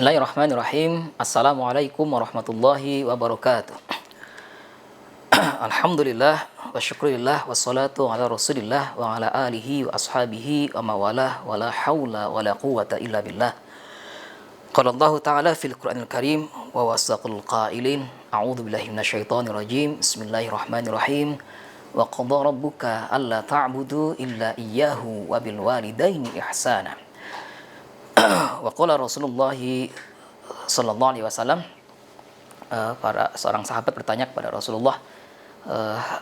Bismillahirrahmanirrahim. Assalamualaikum warahmatullahi wabarakatuh. Alhamdulillah wa syukurillah wassalatu ala rasulillah wa ala alihi wa ashabihi wa mawalah wa la hawla wa la quwata illa billah. Qala Allah ta'ala fil Qur'anil Karim wa wasaqul qailin a'udzu billahi minasyaitonir rajim. Bismillahirrahmanirrahim. Wa qadha rabbuka alla ta'budu illa iyyahu wa bil walidaini ihsana. Wa qala Rasulullah sallallahu alaihi wasallam, para seorang sahabat bertanya kepada Rasulullah,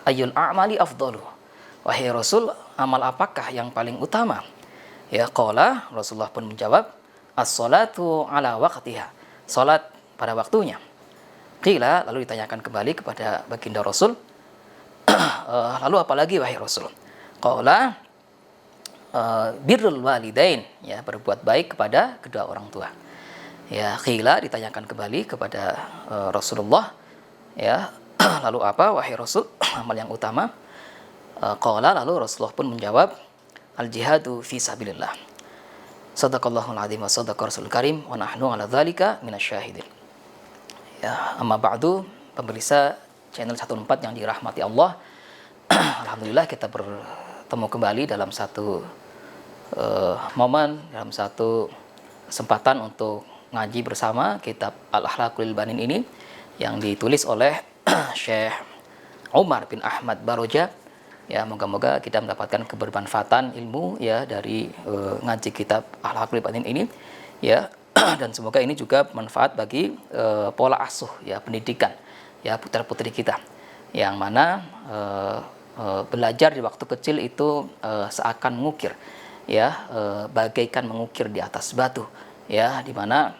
ayyul a'mali afdalu, wahai Rasul, amal apakah yang paling utama? Ya, qala, Rasulullah pun menjawab, as-salatu ala waqtiha, salat pada waktunya. Qila, lalu ditanyakan kembali kepada baginda Rasul, lalu apa lagi wahai Rasul? Qala, birrul walidain, ya, berbuat baik kepada kedua orang tua. Ya, qila, ditanyakan kembali kepada Rasulullah, ya, lalu apa wahai Rasul amal yang utama? Qala, lalu Rasulullah pun menjawab, al jihadu fi sabilillah. Shadaqallahul azim wa shadaqa rasulul karim wa nahnu ala dzalika minasyahidin. Ya, amma ba'du, pemirsa channel 14 yang dirahmati Allah. Alhamdulillah kita bertemu kembali dalam satu momen, dalam satu kesempatan untuk ngaji bersama kitab Al-Akhlaqul Banin ini yang ditulis oleh Syekh Umar bin Ahmad Baroja. Ya, moga-moga kita mendapatkan kebermanfaatan ilmu, ya, dari ngaji kitab Al-Akhlaqul Banin ini, ya. Dan semoga ini juga bermanfaat bagi pola asuh, ya, pendidikan, ya, putra-putri kita, yang mana belajar di waktu kecil itu seakan mengukir, ya, bagaikan mengukir di atas batu, ya, di mana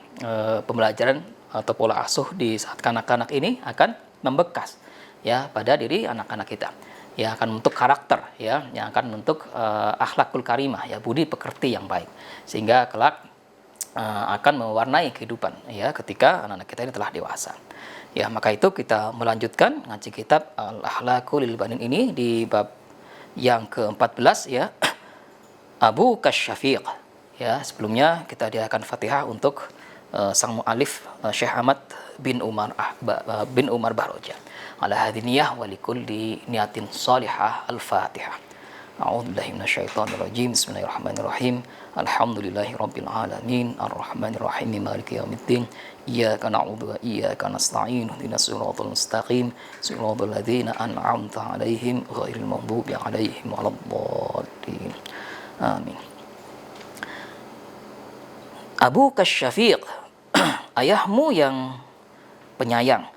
pembelajaran atau pola asuh di saat kanak-kanak ini akan membekas, ya, pada diri anak-anak kita, ya, akan membentuk karakter, ya, yang akan membentuk akhlakul karimah, ya, budi pekerti yang baik, sehingga kelak akan mewarnai kehidupan, ya, ketika anak-anak kita ini telah dewasa. Ya, maka itu kita melanjutkan ngaji kitab Al-Akhlaqul Banin ini di bab yang ke-14, ya, Abu Kasyafiq. Ya, sebelumnya kita diakan Fatihah untuk sang mu'alif Syekh Ahmad bin Umar Baroja. Ala hadiniyah wa likulli niyatin salihah. Al-Fatihah. A'udzubillahi minasyaitonir rajim. Bismillahirrahmanirrahim. Alhamdulillahirabbil alamin. Arrahmanir rahim. Maliki yaumiddin. Iyyaka na'budu wa iyyaka nasta'in. Ihdinas siratal mustaqim. Siratal ladzina an'amta 'alaihim ghairil maghdubi 'alaihim waladdallin. Amin. Abu Kasyafiq, ayahmu yang penyayang,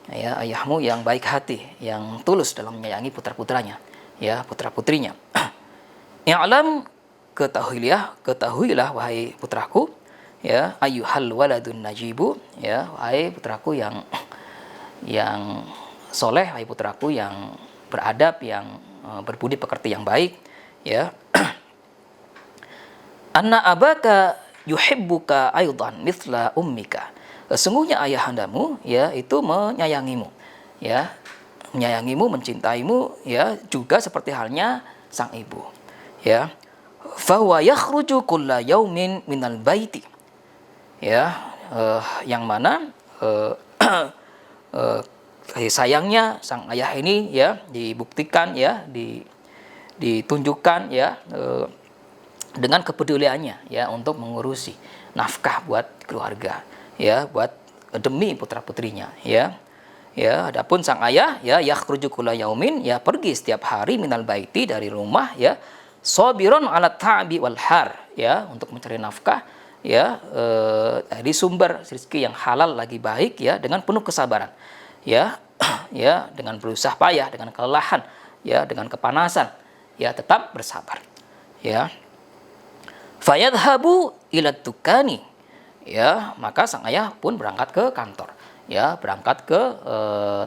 ya, ayahmu yang baik hati, yang tulus dalam menyayangi putra-putranya, ya, putra-putrinya. I'lam, ketahuilah wahai putraku, ya, ayyuhal waladun najibu, ya, wahai putraku yang soleh, wahai putraku yang beradab, yang berbudi pekerti yang baik, ya. Anna abaka yuhibbuka aidan mithla ummika. Sesungguhnya ayahandamu, ya, itu menyayangimu, ya, menyayangimu, mencintaimu, ya, juga seperti halnya sang ibu, ya. Fahuwa yakhruju kulla yaumin minal baiti, ya, yang mana kasih sayangnya sang ayah ini, ya, dibuktikan, ya, ditunjukkan, ya, dengan kepeduliannya, ya, untuk mengurusi nafkah buat keluarga, ya, buat demi putra-putrinya, ya. Ya, adapun sang ayah, ya, yakhruju kulla yaumin, ya, pergi setiap hari minal baiti, dari rumah, ya, sabiron ala ta'bi wal har, ya, untuk mencari nafkah, ya, dari sumber rezeki yang halal lagi baik, ya, dengan penuh kesabaran, ya, ya, dengan berusaha payah, dengan kelelahan, ya, dengan kepanasan, ya, tetap bersabar, ya. Fayadhabu ila tukani, ya, maka sang ayah pun berangkat ke kantor, ya, berangkat ke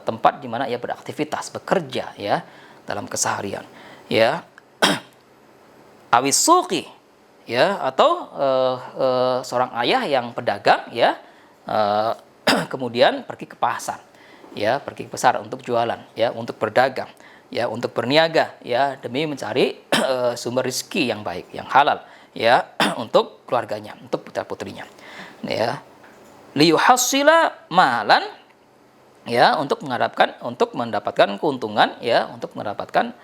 tempat di mana ia beraktivitas, bekerja, ya, dalam keseharian, ya. Awis suqi, ya, atau seorang ayah yang pedagang, ya, kemudian pergi ke pasar, ya, pergi ke pasar untuk jualan, ya, untuk berdagang, ya, untuk berniaga, ya, demi mencari sumber rezeki yang baik, yang halal, ya, untuk keluarganya, untuk putra-putrinya, ya. liyuhassila malan, ya, untuk mendapatkan keuntungan, ya, untuk mendapatkan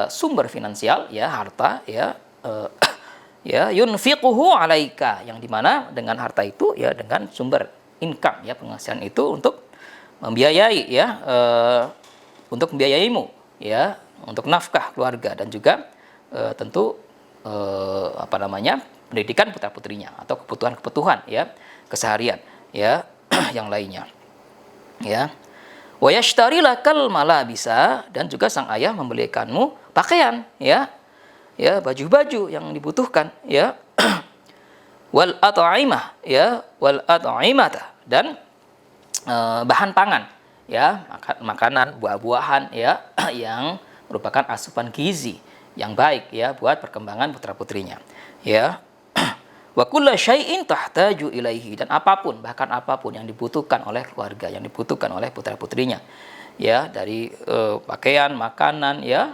sumber finansial, ya, harta, ya, ya, yunfiquhu alaika, yang dimana dengan harta itu, ya, dengan sumber income, ya, penghasilan itu untuk membiayai, ya, untuk membiayaimu, ya, untuk nafkah keluarga dan juga tentu pendidikan putra putrinya atau kebutuhan ya keseharian, ya, yang lainnya, ya. Wa yashtari lakal malabisa, dan juga sang ayah membelikanmu pakaian, ya, ya, baju-baju yang dibutuhkan, ya. Wal at'imah, ya, wal at'imata, dan bahan pangan, ya, makanan, buah-buahan, ya, yang merupakan asupan gizi yang baik, ya, buat perkembangan putra-putrinya, ya. Wa kullu syai'in tahtaju ilaihi, dan apapun, bahkan apapun yang dibutuhkan oleh keluarga, yang dibutuhkan oleh putra-putrinya, ya, dari pakaian, makanan, ya,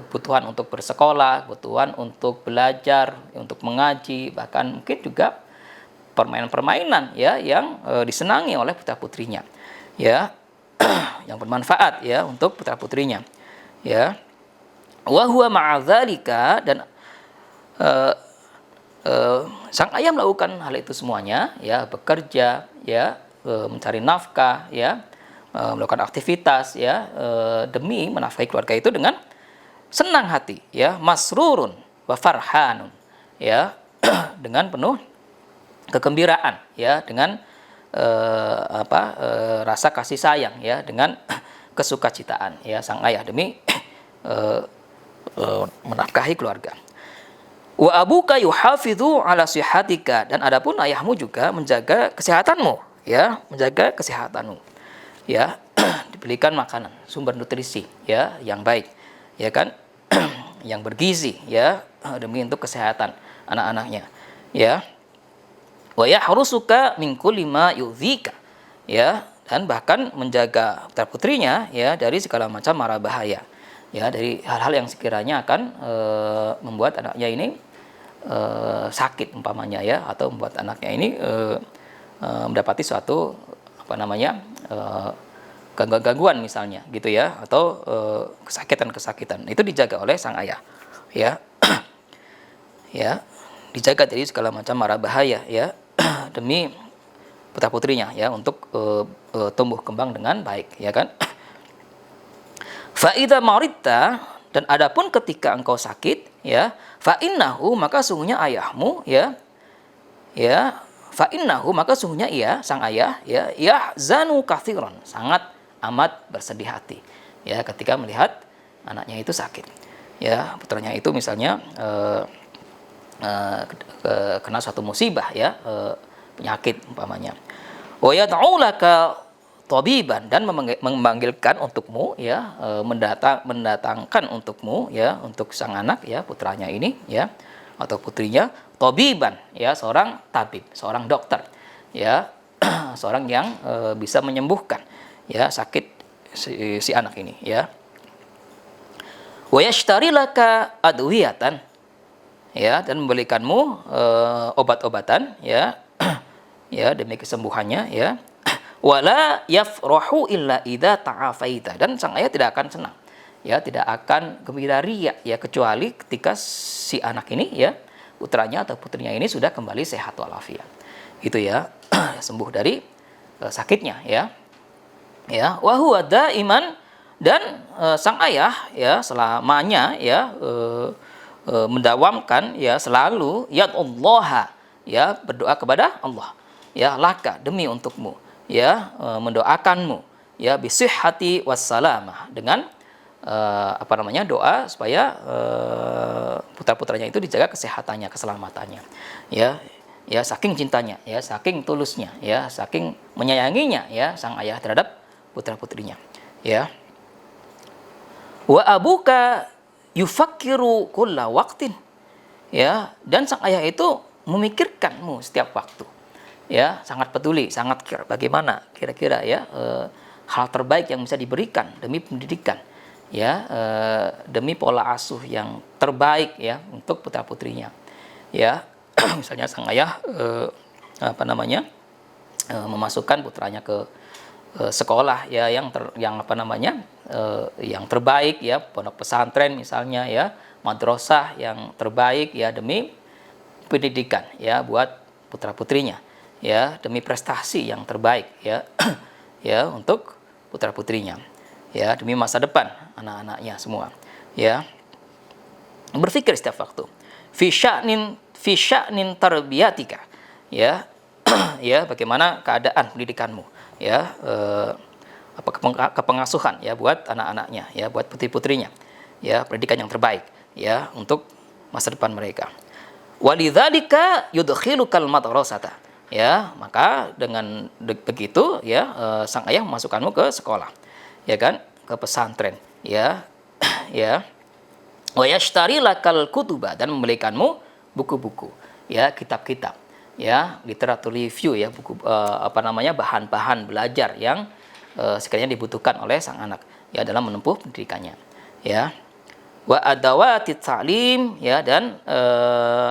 kebutuhan untuk bersekolah, kebutuhan untuk belajar, untuk mengaji, bahkan mungkin juga permainan-permainan, ya, yang disenangi oleh putra-putrinya, ya, yang bermanfaat, ya, untuk putra-putrinya, ya. Wa huwa ma'adzalika, dan sang ayah melakukan hal itu semuanya, ya, bekerja, ya, mencari nafkah, ya, melakukan aktivitas, ya, demi menafkahi keluarga itu dengan senang hati, ya, masrurun wa farhanun, ya, dengan penuh kegembiraan, ya, dengan rasa kasih sayang, ya, dengan kesukacitaan, ya, sang ayah demi menafkahi keluarga. Wa abuka yuhafidhu ala sihatika, dan adapun ayahmu juga menjaga kesehatanmu, ya, menjaga kesehatanmu, ya. Diberikan makanan, sumber nutrisi, ya, yang baik, ya kan, yang bergizi, ya, demi untuk kesehatan anak-anaknya, ya. Wa yahrusuka min kulli ma yu'dzika, ya, dan bahkan menjaga putra-putrinya, ya, dari segala macam mara bahaya, ya, dari hal-hal yang sekiranya akan membuat anaknya ini sakit umpamanya, ya, atau membuat anaknya ini mendapati suatu gangguan misalnya, gitu, ya, atau kesakitan itu dijaga oleh sang ayah, ya. Ya, dijaga dari segala macam mara bahaya, ya, demi putra putrinya, ya, untuk tumbuh kembang dengan baik, ya kan. Fa idza maridta, dan adapun ketika engkau sakit, ya, fa innahu, maka sungguhnya ayahmu, ya, ya, fa innahu, maka sungguhnya ia, sang ayah, ya, yahzanu katsiran, sangat amat bersedih hati, ya, ketika melihat anaknya itu sakit, ya, putranya itu misalnya kena suatu musibah, ya, penyakit umpamanya. Wa yad'u laka tabiban, dan memanggilkan untukmu, ya, mendatangkan untukmu, ya, untuk sang anak, ya, putranya ini, ya, atau putrinya, tabiban, ya, seorang tabib, seorang dokter, ya, seorang yang bisa menyembuhkan, ya, sakit si anak ini, ya. Wa yashtari laka adwiyatan, ya, dan membelikanmu obat-obatan, ya, ya, demi kesembuhannya, ya. Wala yafrahu illa idza ta'afaita, dan sang ayah tidak akan senang, ya, tidak akan gembira ria, ya, kecuali ketika si anak ini, ya, putranya atau putrinya ini sudah kembali sehat walafiat, gitu, ya, sembuh dari sakitnya, ya, ya. Wa huwa daiman, dan sang ayah, ya, selamanya, ya, mendawamkan, ya, selalu yad'ullaha, ya, berdoa kepada Allah, ya, laka, demi untukmu, ya, mendoakanmu, ya, bisihhati wassalamah, dengan doa supaya putra-putranya itu dijaga kesehatannya, keselamatannya, ya, ya, saking cintanya, ya, saking tulusnya, ya, saking menyayanginya, ya, sang ayah terhadap putra-putrinya, ya. Wa abuka yufakkiru kulla waqtin, ya, dan sang ayah itu memikirkanmu setiap waktu, ya, sangat peduli, sangat bagaimana kira-kira, ya, hal terbaik yang bisa diberikan demi pendidikan, ya, demi pola asuh yang terbaik, ya, untuk putra putrinya, ya. Misalnya sang ayah memasukkan putranya ke sekolah ya yang apa namanya yang terbaik ya, pondok pesantren misalnya ya, madrasah yang terbaik ya, demi pendidikan ya buat putra putrinya ya, demi prestasi yang terbaik ya ya untuk putra putrinya ya, demi masa depan anak-anaknya semua ya. Berpikir setiap waktu fi sya'nin tarbiyatika ya ya, bagaimana keadaan pendidikanmu ya, apa kepengasuhan ya buat anak-anaknya ya, buat putri-putrinya ya, pendidikan yang terbaik ya untuk masa depan mereka. Walidzalika yudkhilukal madrasata ya, maka dengan begitu ya, sang ayah memasukkanmu ke sekolah ya kan, ke pesantren ya ya. Wa yashtari lakal kutuba, dan membelikanmu buku-buku ya, kitab-kitab ya, literatur review ya, buku apa namanya, bahan-bahan belajar yang sekiranya dibutuhkan oleh sang anak ya dalam menempuh pendidikannya ya. Wa adawati ta'lim ya, dan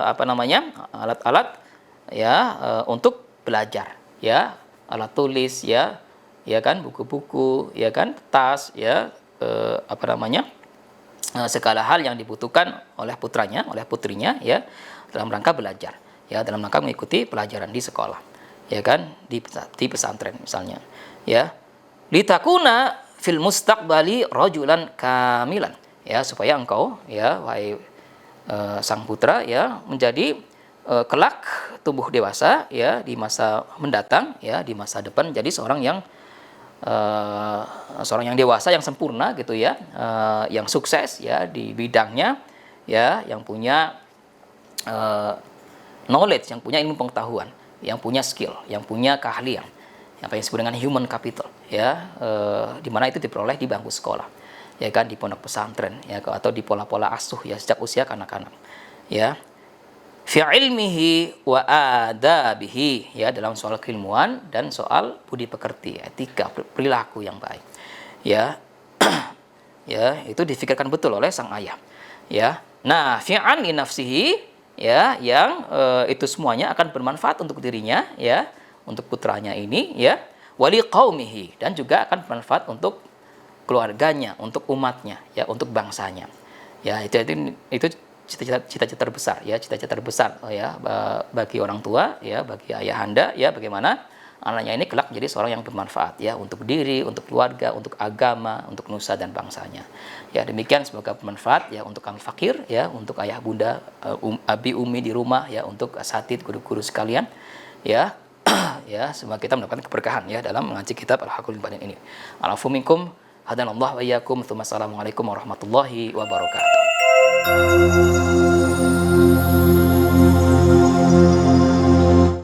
apa namanya, alat-alat ya untuk belajar ya, alat tulis ya ya kan, buku-buku ya kan, tas ya, apa namanya, segala hal yang dibutuhkan oleh putranya, oleh putrinya ya, dalam rangka belajar ya, dalam rangka mengikuti pelajaran di sekolah ya kan, di pesantren misalnya ya. Litakuna fil mustaqbali rajulan kamilan ya, supaya engkau ya wahai sang putra ya, menjadi kelak tumbuh dewasa ya, di masa mendatang ya, di masa depan jadi seorang yang dewasa yang sempurna gitu ya, yang sukses ya di bidangnya ya, yang punya knowledge, yang punya ilmu pengetahuan, yang punya skill, yang punya keahlian, apa yang disebut dengan human capital ya, di mana itu diperoleh di bangku sekolah ya kan, di pondok pesantren ya, atau di pola-pola asuh ya sejak usia kanak-kanak ya. Fi ilmihi wa adabihi ya, dalam soal keilmuan dan soal budi pekerti, etika, perilaku yang baik ya. Ya, itu difikirkan betul oleh sang ayah ya. Nah, fi'an li nafsihi ya, yang itu semuanya akan bermanfaat untuk dirinya ya, untuk putranya ini ya, wali qaumihi, dan juga akan bermanfaat untuk keluarganya, untuk umatnya ya, untuk bangsanya ya. Itu cita-cita terbesar ya, cita-cita terbesar ya bagi orang tua ya, bagi ayahanda ya, bagaimana anaknya ini kelak menjadi seorang yang bermanfaat ya, untuk diri, untuk keluarga, untuk agama, untuk nusa dan bangsanya ya. Demikian, semoga bermanfaat ya untuk kami fakir ya, untuk ayah bunda, abi umi di rumah ya, untuk asatidz, guru-guru sekalian ya. Ya, semoga kita mendapatkan keberkahan ya dalam mengaji kitab Al-Haqqul Batin ini. Alafu minkum hadanallahu wa iyyakum. Assalamualaikum warahmatullahi wabarakatuh.